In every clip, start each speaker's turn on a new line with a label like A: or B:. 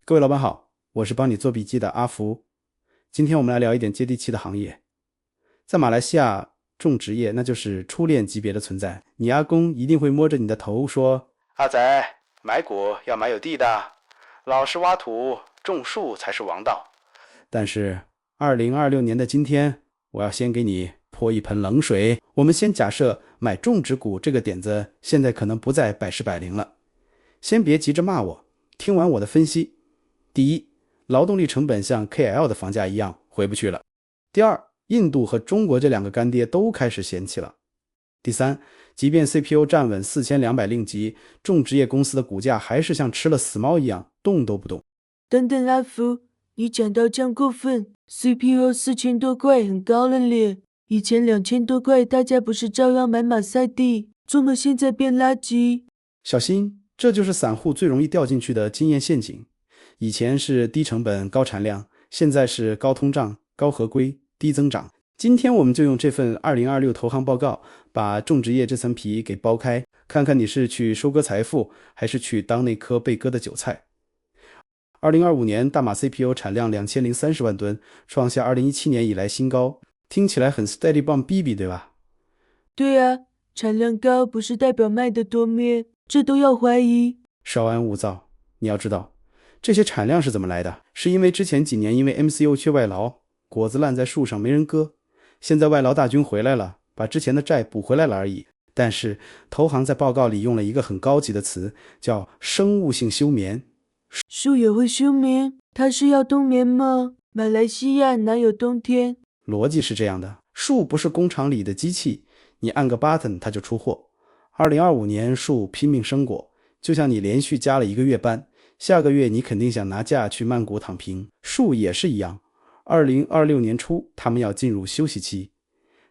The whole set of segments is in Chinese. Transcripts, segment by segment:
A: 各位老板好，我是帮你做笔记的阿福。今天我们来聊一点接地气的行业。在马来西亚，种植业那就是初恋级别的存在。你阿公一定会摸着你的头说：阿仔，买股要买有地的，老实挖土，种树才是王道。但是2026年的今天，我要先给你泼一盆冷水。我们先假设买种植股这个点子现在可能不再百试百灵了。先别急着骂我，听完我的分析。第一，劳动力成本像 KL 的房价一样回不去了。第二，印度和中国这两个干爹都开始嫌弃了。第三，即便 CPU 站稳4200令吉，种植业公司的股价还是像吃了死猫一样动都不动。
B: 等等阿福，你讲到这样过分， CPU 4000多块很高了咧，以前2000多块大家不是照样买马赛地，怎么现在变垃圾？
A: 小心，这就是散户最容易掉进去的经验陷阱。以前是低成本高产量，现在是高通胀高合规低增长。今天我们就用这份2026投行报告把种植业这层皮给剥开，看看你是去收割财富还是去当那颗被割的韭菜。2025年大马 CPU 产量2030万吨，创下2017年以来新高，听起来很 steady 棒逼逼，对吧？
B: 对啊，产量高不是代表卖得多咩？这都要怀疑。
A: 稍安勿躁，你要知道这些产量是怎么来的，是因为之前几年因为 MCO 缺外劳，果子烂在树上没人割，现在外劳大军回来了，把之前的债补回来了而已。但是投行在报告里用了一个很高级的词，叫生物性休眠。
B: 树也会休眠？它是要冬眠吗？马来西亚哪有冬天？
A: 逻辑是这样的，树不是工厂里的机器，你按个 button 它就出货。2025年树拼命生果，就像你连续加了1个月班，下个月你肯定想拿假去曼谷躺平。树也是一样，2026年初他们要进入休息期，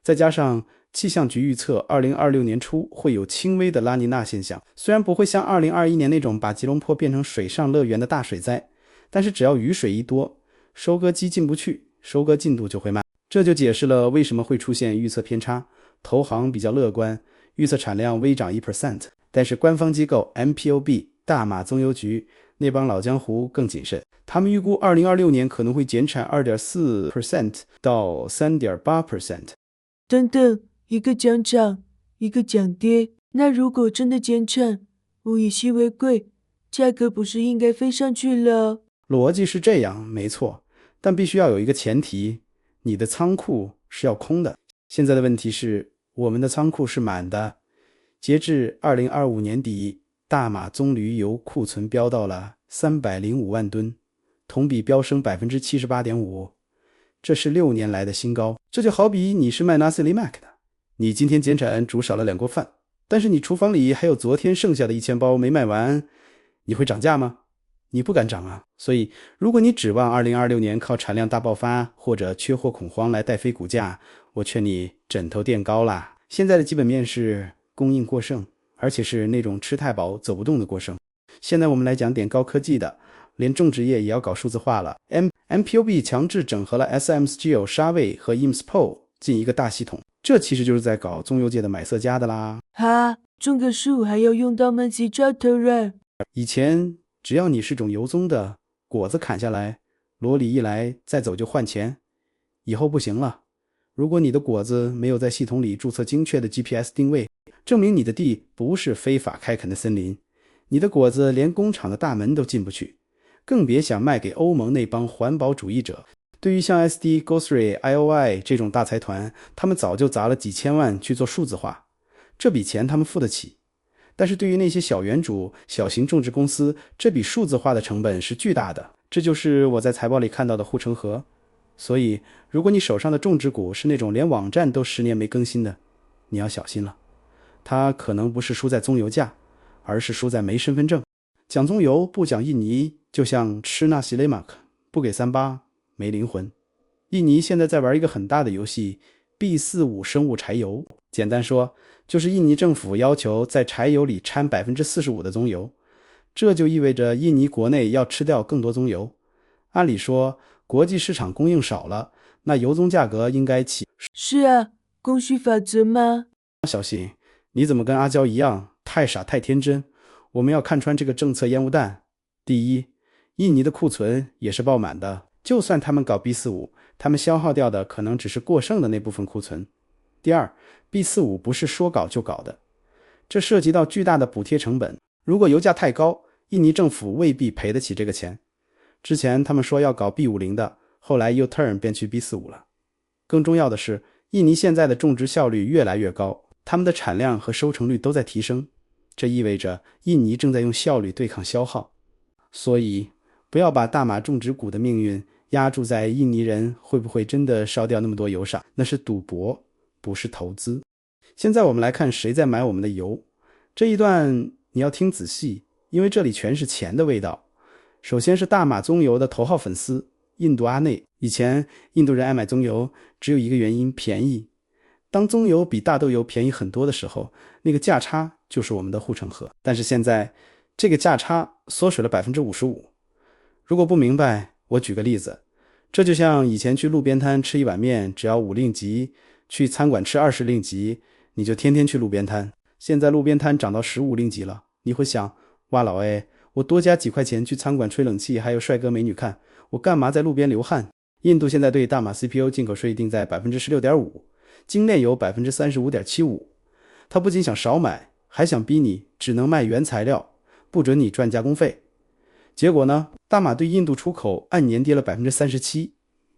A: 再加上气象局预测2026年初会有轻微的拉尼娜现象，虽然不会像2021年那种把吉隆坡变成水上乐园的大水灾，但是只要雨水一多，收割机进不去，收割进度就会慢。这就解释了为什么会出现预测偏差。投行比较乐观，预测产量微涨 1%， 但是官方机构 MPOB 大马棕油局那帮老江湖更谨慎，他们预估2026年可能会减产 2.4% 到 3.8%。
B: 等等，一个讲涨，一个讲跌，那如果真的减产，物以稀为贵，价格不是应该飞上去了？
A: 逻辑是这样，没错，但必须要有一个前提，你的仓库是要空的。现在的问题是，我们的仓库是满的。截至2025年底，大马棕榈油库存飙到了305万吨，同比飙升 78.5%， 这是6年来的新高。这就好比你是卖 Nasi Lemak 的，你今天减产煮少了2锅饭，但是你厨房里还有昨天剩下的1000包没卖完，你会涨价吗？你不敢涨啊。所以如果你指望2026年靠产量大爆发或者缺货恐慌来带飞股价，我劝你枕头垫高啦。现在的基本面是供应过剩，而且是那种吃太饱走不动的过剩。现在我们来讲点高科技的，连种植业也要搞数字化了。MPOB 强制整合了 SMSGO 沙卫和 IMSPO 进一个大系统，这其实就是在搞棕油界的买色家的啦。
B: 哈，种个树还要用到焖洗抓头软。
A: 以前只要你是种油棕的，果子砍下来，罗里一来再走就换钱。以后不行了，如果你的果子没有在系统里注册精确的 GPS 定位，证明你的地不是非法开垦的森林，你的果子连工厂的大门都进不去，更别想卖给欧盟那帮环保主义者。对于像 SD、Gosri、IOI 这种大财团，他们早就砸了几千万去做数字化，这笔钱他们付得起。但是对于那些小园主、小型种植公司，这笔数字化的成本是巨大的，这就是我在财报里看到的护城河。所以如果你手上的种植股是那种连网站都10年没更新的，你要小心了。它可能不是输在棕油价，而是输在没身份证。讲棕油不讲印尼，就像吃纳西雷马克不给38没灵魂。印尼现在在玩一个很大的游戏， B45 生物柴油。简单说，就是印尼政府要求在柴油里掺 45% 的棕油，这就意味着印尼国内要吃掉更多棕油。按理说国际市场供应少了，那油棕价格应该起。
B: 是啊，供需法则吗？
A: 小心，你怎么跟阿娇一样太傻太天真？我们要看穿这个政策烟雾弹。第一，印尼的库存也是爆满的，就算他们搞 B45， 他们消耗掉的可能只是过剩的那部分库存。第二， B45 不是说搞就搞的，这涉及到巨大的补贴成本，如果油价太高，印尼政府未必赔得起这个钱。之前他们说要搞 B50 的，后来 U-turn 变去 B45 了。更重要的是，印尼现在的种植效率越来越高，他们的产量和收成率都在提升，这意味着印尼正在用效率对抗消耗。所以不要把大马种植股的命运压注在印尼人会不会真的烧掉那么多油上，那是赌博，不是投资。现在我们来看谁在买我们的油，这一段你要听仔细，因为这里全是钱的味道。首先是大马棕油的头号粉丝印度阿内，以前印度人爱买棕油只有一个原因，便宜。当棕油比大豆油便宜很多的时候，那个价差就是我们的护城河。但是现在这个价差缩水了 55%。 如果不明白，我举个例子，这就像以前去路边摊吃一碗面只要5令吉，去餐馆吃20令吉，你就天天去路边摊。现在路边摊涨到15令吉了，你会想，哇老哎，我多加几块钱去餐馆吹冷气还有帅哥美女看，我干嘛在路边流汗？印度现在对大马 CPO 进口税定在 16.5%， 精炼油 35.75%。 他不仅想少买，还想逼你只能卖原材料，不准你赚加工费。结果呢，大马对印度出口按年跌了 37%，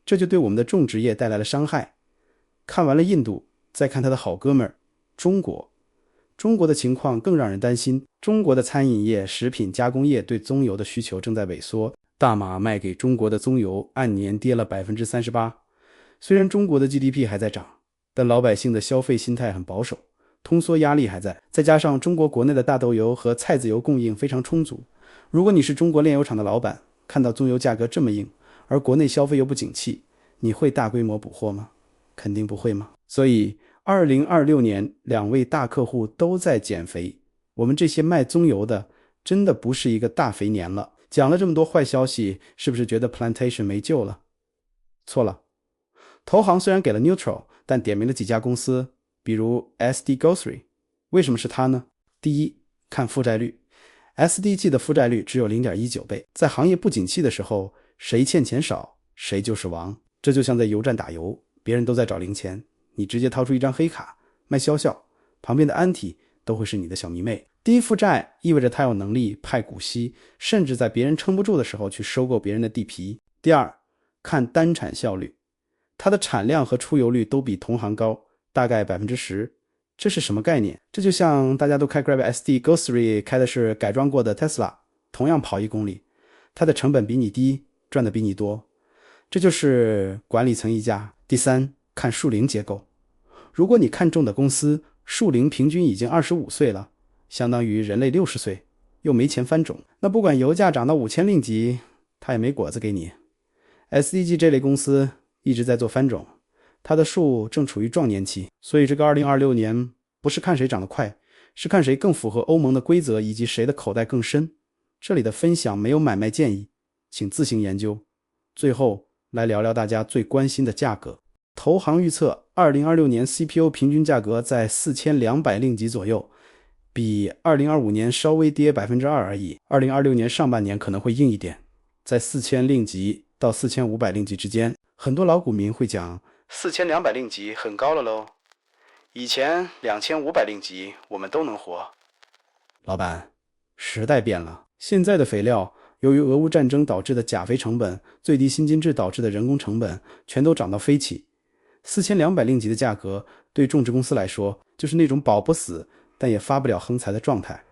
A: 这就对我们的种植业带来了伤害。看完了印度，再看他的好哥们儿中国。中国的情况更让人担心，中国的餐饮业、食品加工业对棕油的需求正在萎缩，大马卖给中国的棕油按年跌了 38%。 虽然中国的 GDP 还在涨，但老百姓的消费心态很保守，通缩压力还在，再加上中国国内的大豆油和菜籽油供应非常充足。如果你是中国炼油厂的老板，看到棕油价格这么硬，而国内消费又不景气，你会大规模补货吗？肯定不会吗？所以2026年两位大客户都在减肥，我们这些卖棕油的真的不是一个大肥年了。讲了这么多坏消息，是不是觉得 Plantation 没救了？错了，投行虽然给了 neutral， 但点名了几家公司，比如 SD Guthrie。 为什么是它呢？第一，看负债率， SDG 的负债率只有 0.19 倍，在行业不景气的时候，谁欠钱少谁就是王。这就像在油站打油，别人都在找零钱，你直接掏出一张黑卡卖笑笑，旁边的安体都会是你的小迷妹。低负债意味着他有能力派股息，甚至在别人撑不住的时候去收购别人的地皮。第二，看单产效率，它的产量和出油率都比同行高，大概 10%。 这是什么概念？这就像大家都开 Grab SD Guthrie 开的是改装过的 Tesla， 同样跑1公里，它的成本比你低，赚的比你多，这就是管理层溢价。第三，看树龄结构，如果你看中的公司树龄平均已经25岁了，相当于人类60岁，又没钱翻种，那不管油价涨到5000令吉，它也没果子给你。 SDG 这类公司一直在做翻种，它的树正处于壮年期，所以这个2026年不是看谁涨得快，是看谁更符合欧盟的规则，以及谁的口袋更深。这里的分享没有买卖建议，请自行研究。最后来聊聊大家最关心的价格。投行预测2026年 CPO 平均价格在4200令吉左右，比2025年稍微跌 2% 而已。2026年上半年可能会硬一点，在4000令吉到4500令吉之间。很多老股民会讲4200令吉很高了咯，以前2500令吉我们都能活。老板，时代变了，现在的肥料由于俄乌战争导致的钾肥成本、最低薪金制导致的人工成本全都涨到飞起。4200令吉的价格对种植公司来说就是那种保不死但也发不了横财的状态。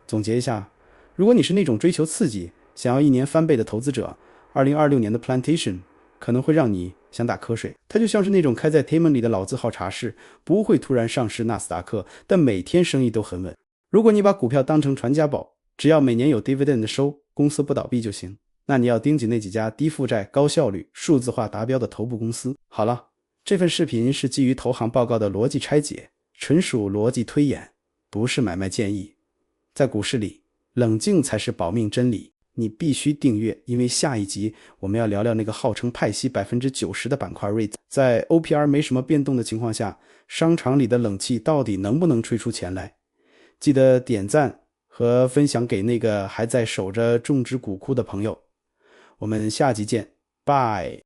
A: 总结一下，如果你是那种追求刺激想要1年翻倍的投资者，2026年的 Plantation 可能会让你想打瞌睡。它就像是那种开在 Taman 里的老字号茶室，不会突然上市纳斯达克，但每天生意都很稳。如果你把股票当成传家宝，只要每年有 dividend 的收，公司不倒闭就行，那你要盯紧那几家低负债、高效率、数字化达标的头部公司。好了，这份视频是基于投行报告的逻辑拆解，纯属逻辑推演，不是买卖建议。在股市里，冷静才是保命真理。你必须订阅，因为下一集我们要聊聊那个号称派息 90% 的板块 REIT。 在 OPR 没什么变动的情况下，商场里的冷气到底能不能吹出钱来？记得点赞和分享给那个还在守着种植谷库的朋友。我们下集见，拜。